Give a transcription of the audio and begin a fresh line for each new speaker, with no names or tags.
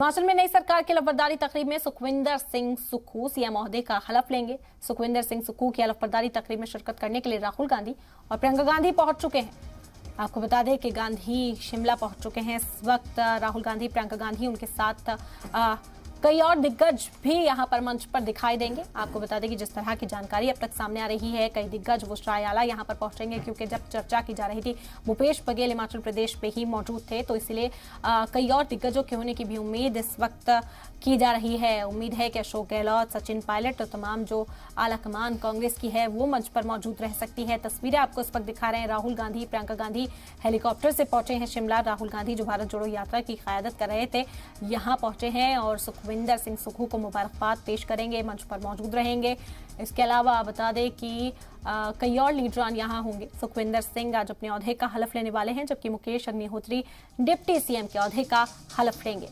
हिमाचल में नई सरकार की हलफबरदारी तकरीब में सुखविंदर सिंह सुक्खू सीएम ओहदे का हलफ लेंगे। सुखविंदर सिंह सुक्खू की हलफबरदारी तकरीब में शिरकत करने के लिए राहुल गांधी और प्रियंका गांधी पहुंच चुके हैं। आपको बता दें कि गांधी शिमला पहुंच चुके हैं। इस वक्त राहुल गांधी, प्रियंका गांधी, उनके साथ कई और दिग्गज भी यहां पर मंच पर दिखाई देंगे। आपको बता दें कि जिस तरह की जानकारी अब तक सामने आ रही है, कई दिग्गज वो श्रायाला यहां पर पहुंचेंगे, क्योंकि जब चर्चा की जा रही थी भूपेश बघेल हिमाचल प्रदेश पे ही मौजूद थे, तो इसलिए कई और दिग्गजों के होने की भी उम्मीद इस वक्त की जा रही है। उम्मीद है कि अशोक गहलोत, सचिन पायलट और तमाम जो आला कमान कांग्रेस की है वो मंच पर मौजूद रह सकती है। तस्वीरें आपको इस वक्त दिखा रहे हैं। राहुल गांधी, प्रियंका गांधी हेलीकॉप्टर से पहुंचे हैं शिमला। राहुल गांधी जो भारत जोड़ो यात्रा की क़यादत कर रहे थे, यहाँ पहुंचे हैं और सुखविंदर सिंह सुक्खू को मुबारकबाद पेश करेंगे, मंच पर मौजूद रहेंगे। इसके अलावा बता दें कि कई और लीडरान यहाँ होंगे। सुखविंदर सिंह आज अपने ओहदे का हलफ लेने वाले हैं, जबकि मुकेश अग्निहोत्री डिप्टी सीएम के ओहदे का हलफ लेंगे।